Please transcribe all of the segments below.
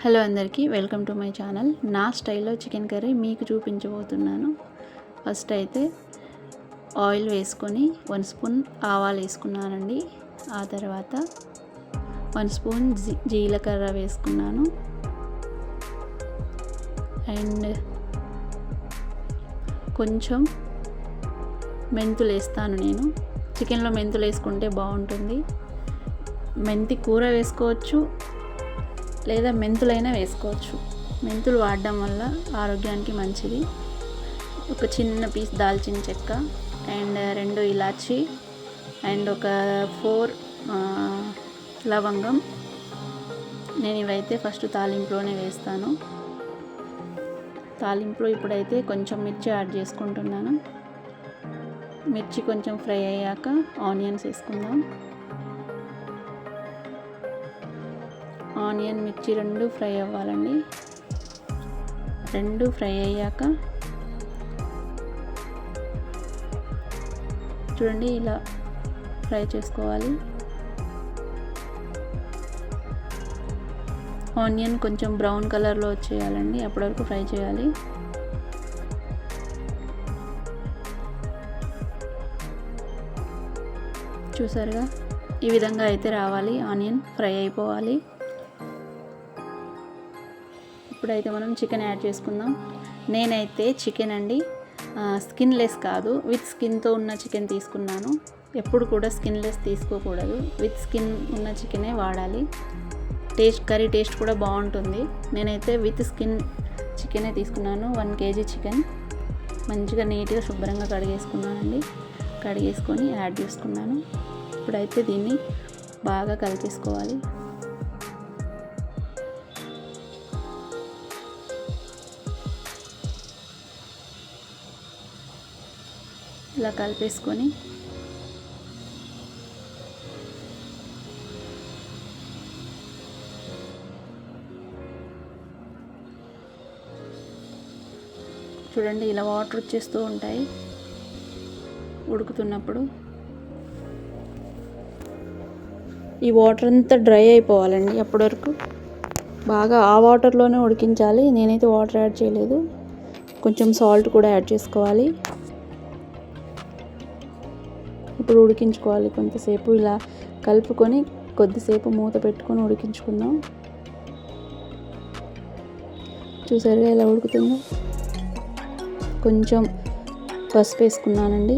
Hello అందరికీ welcome to my channel. నా స్టైల్లో చికెన్ కర్రీ మీకు చూపించబోతున్నాను. ఫస్ట్ అయితే ఆయిల్ వేసుకొని 1 స్పూన్ ఆవాలు వేసుకున్నానండి. ఆ తర్వాత 1 స్పూన్ జీలకర్ర వేసుకున్నాను. అండ్ కొంచెం మెంతులు వేస్తాను. నేను చికెన్లో మెంతులు వేసుకుంటే బాగుంటుంది. మెంతి కూర వేసుకోవచ్చు లేదా మెంతులైనా వేసుకోవచ్చు. మెంతులు వాడడం వల్ల ఆరోగ్యానికి మంచిది. ఒక చిన్న పీస్ దాల్చిన చెక్క అండ్ 2 ఇలాచి అండ్ ఒక 4 లవంగం. నేను ఇవైతే ఫస్ట్ తాలింపులోనే వేస్తాను. తాలింపులో ఇప్పుడైతే కొంచెం మిర్చి యాడ్ చేసుకుంటున్నాను. మిర్చి కొంచెం ఫ్రై అయ్యాక ఆనియన్స్ వేసుకుందాం. ఆనియన్ మిర్చి 2 ఫ్రై అవ్వాలండి. 2 ఫ్రై అయ్యాక చూడండి ఇలా ఫ్రై చేసుకోవాలి. ఆనియన్ కొంచెం బ్రౌన్ కలర్లో వచ్చేయాలండి, అప్పటి వరకు ఫ్రై చేయాలి. చూసారుగా, ఈ విధంగా అయితే రావాలి. ఆనియన్ ఫ్రై అయిపోవాలి. ఇప్పుడైతే మనం చికెన్ యాడ్ చేసుకుందాం. నేనైతే చికెన్ అండి స్కిన్లెస్ కాదు, విత్ స్కిన్తో ఉన్న చికెన్ తీసుకున్నాను. ఎప్పుడు కూడా స్కిన్లెస్ తీసుకోకూడదు, విత్ స్కిన్ ఉన్న చికెనే వాడాలి. కర్రీ టేస్ట్ కూడా బాగుంటుంది. నేనైతే విత్ స్కిన్ చికెనే తీసుకున్నాను. 1 కేజీ చికెన్ మంచిగా నీట్గా శుభ్రంగా కడిగేసుకున్నానండి. కడిగేసుకొని యాడ్ చేసుకున్నాను. ఇప్పుడైతే దీన్ని బాగా కలిపేసుకోవాలి. ఇలా కలిపేసుకొని చూడండి ఇలా వాటర్ వచ్చేస్తూ ఉంటాయి ఉడుకుతున్నప్పుడు. ఈ వాటర్ అంతా డ్రై అయిపోవాలండి. అప్పటి వరకు బాగా ఆ వాటర్లోనే ఉడికించాలి. నేనైతే వాటర్ యాడ్ చేయలేదు. కొంచెం సాల్ట్ కూడా యాడ్ చేసుకోవాలి. ఇప్పుడు ఉడికించుకోవాలి కొంతసేపు. ఇలా కలుపుకొని కొద్దిసేపు మూత పెట్టుకొని ఉడికించుకుందాం. చూసారుగా ఎలా ఉడుకుతుందో. కొంచెం పసుపు వేసుకున్నానండి,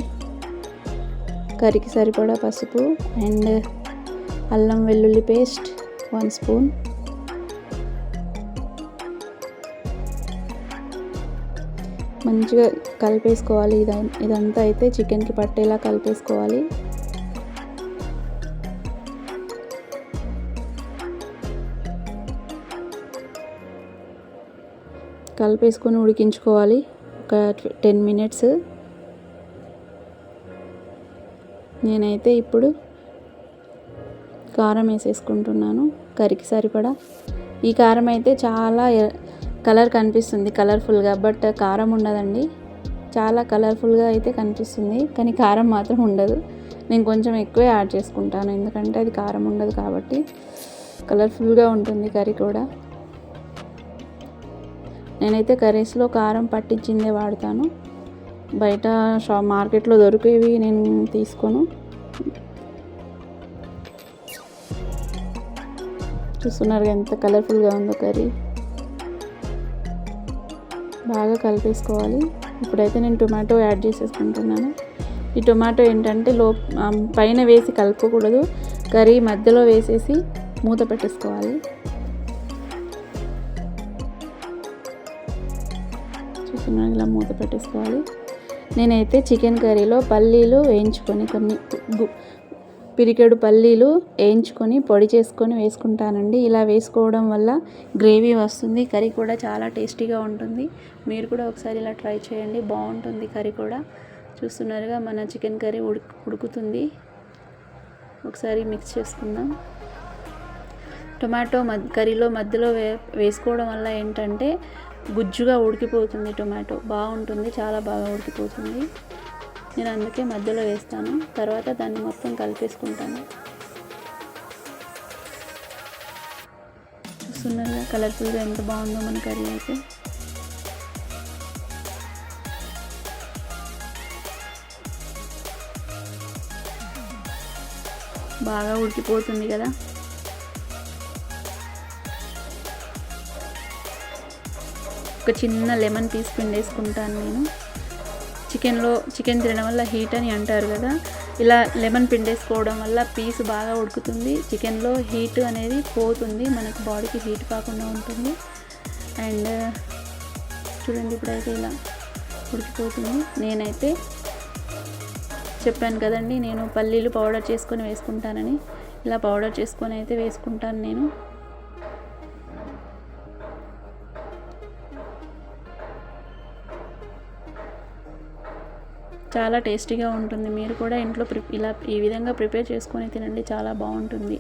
కర్రీకి సరిపడా పసుపు. అండ్ అల్లం వెల్లుల్లి పేస్ట్ 1 స్పూన్. మంచిగా కలిపేసుకోవాలి. ఇదంతా అయితే చికెన్కి పట్టేలా కలిపేసుకోవాలి. కలిపేసుకొని ఉడికించుకోవాలి ఒక 10 మినిట్స్. నేనైతే ఇప్పుడు కారం వేసేసుకుంటున్నాను కర్రీకి సరిపడా. ఈ కారం అయితే చాలా కలర్ కనిపిస్తుంది కలర్ఫుల్గా, బట్ కారం ఉండదండి. చాలా కలర్ఫుల్గా అయితే కనిపిస్తుంది కానీ కారం మాత్రం ఉండదు. నేను కొంచెం ఎక్కువే యాడ్ చేసుకుంటాను, ఎందుకంటే అది కారం ఉండదు కాబట్టి. కలర్ఫుల్గా ఉంటుంది కర్రీ కూడా. నేనైతే కర్రీస్లో కారం పట్టించిందే వాడతాను. బయట మార్కెట్లో దొరికేవి నేను తీసుకోను. చూస్తున్నారు ఎంత కలర్ఫుల్గా ఉందో కర్రీ. బాగా కలిపేసుకోవాలి. ఇప్పుడైతే నేను టొమాటో యాడ్ చేసేసుకుంటున్నాను. ఈ టొమాటో ఏంటంటే పైన వేసి కలపకూడదు, కర్రీ మధ్యలో వేసేసి మూత పెట్టేసుకోవాలి. చూస్తున్నారు ఇలా మూత పెట్టేసుకోవాలి. నేనైతే చికెన్ కర్రీలో పల్లీలు వేయించుకొని పిరికెడు పల్లీలు వేయించుకొని పొడి చేసుకొని వేసుకుంటానండి. ఇలా వేసుకోవడం వల్ల గ్రేవీ వస్తుంది, కర్రీ కూడా చాలా టేస్టీగా ఉంటుంది. మీరు కూడా ఒకసారి ఇలా ట్రై చేయండి, బాగుంటుంది కర్రీ కూడా. చూస్తున్నారుగా మన చికెన్ కర్రీ ఉడుకుతుంది. ఒకసారి మిక్స్ చేసుకుందాం. టొమాటో కర్రీలో మధ్యలో వేసుకోవడం వల్ల ఏంటంటే గుజ్జుగా ఉడికిపోతుంది. టొమాటో బాగుంటుంది, చాలా బాగా ఉడికిపోతుంది. నేను అందుకే మధ్యలో వేస్తాను. తర్వాత దాన్ని మొత్తం కలిపేసుకుంటాను. చూస్తున్నారుగా కలర్ఫుల్గా ఎంత బాగుందో మన కర్రీ అయితే. బాగా ఉడికిపోతుంది కదా. ఒక చిన్న లెమన్ పీస్ పిండేసుకుంటాను నేను. చికెన్ తినడం వల్ల హీట్ అని అంటారు కదా, ఇలా లెమన్ పిండేసుకోవడం వల్ల పీస్ బాగా ఉడుకుతుంది, చికెన్లో హీట్ అనేది పోతుంది, మనకు బాడీకి హీట్ కాకుండా ఉంటుంది. అండ్ చూడండి ఇప్పుడైతే ఇలా ఉడికిపోతుంది. నేనైతే చెప్పాను కదండి, నేను పల్లీలు పౌడర్ చేసుకొని వేసుకుంటానని. ఇలా పౌడర్ చేసుకొని అయితే వేసుకుంటాను నేను. చాలా టేస్టీగా ఉంటుంది. మీరు కూడా ఇంట్లో ఇలా ఈ విధంగా ప్రిపేర్ చేసుకొని తినండి, చాలా బాగుంటుంది.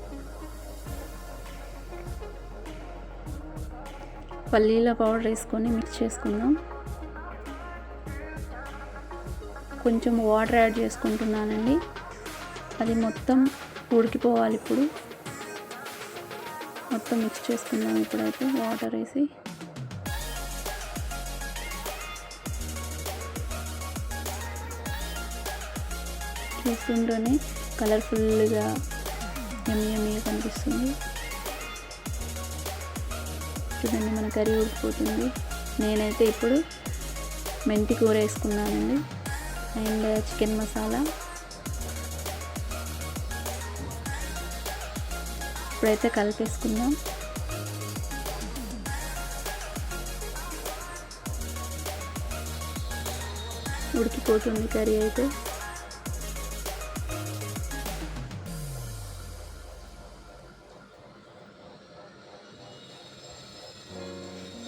పల్లీల పౌడర్ వేసుకొని మిక్స్ చేసుకుందాం. కొంచెం వాటర్ యాడ్ చేసుకుంటున్నానండి, అది మొత్తం ఉడికిపోవాలి. ఇప్పుడు మొత్తం మిక్స్ చేసుకుందాం. ఇప్పుడైతే వాటర్ వేసి చూస్తుంటేనే కలర్ఫుల్గా యమ్మీగా కనిపిస్తుంది. చూడండి మన కర్రీ ఉడికిపోతుంది. నేనైతే ఇప్పుడు మెంతి కూర వేసుకున్నానండి అండ్ చికెన్ మసాలా. ఇప్పుడైతే కలిపేసుకుందాం. ఉడికిపోతుంది కర్రీ అయితే.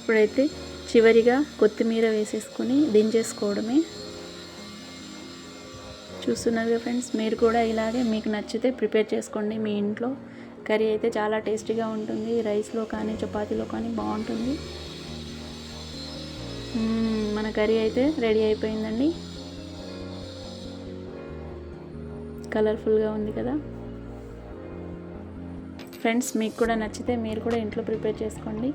ఇప్పుడైతే చివరిగా కొత్తిమీర వేసేసుకొని దించేసుకోవడమే. చూస్తున్నారు ఫ్రెండ్స్, మీరు కూడా ఇలాగే మీకు నచ్చితే ప్రిపేర్ చేసుకోండి మీ ఇంట్లో. కర్రీ అయితే చాలా టేస్టీగా ఉంటుంది, రైస్లో కానీ చపాతీలో కానీ బాగుంటుంది. మన కర్రీ అయితే రెడీ అయిపోయిందండి. కలర్ఫుల్గా ఉంది కదా ఫ్రెండ్స్. మీకు కూడా నచ్చితే మీరు కూడా ఇంట్లో ప్రిపేర్ చేసుకోండి.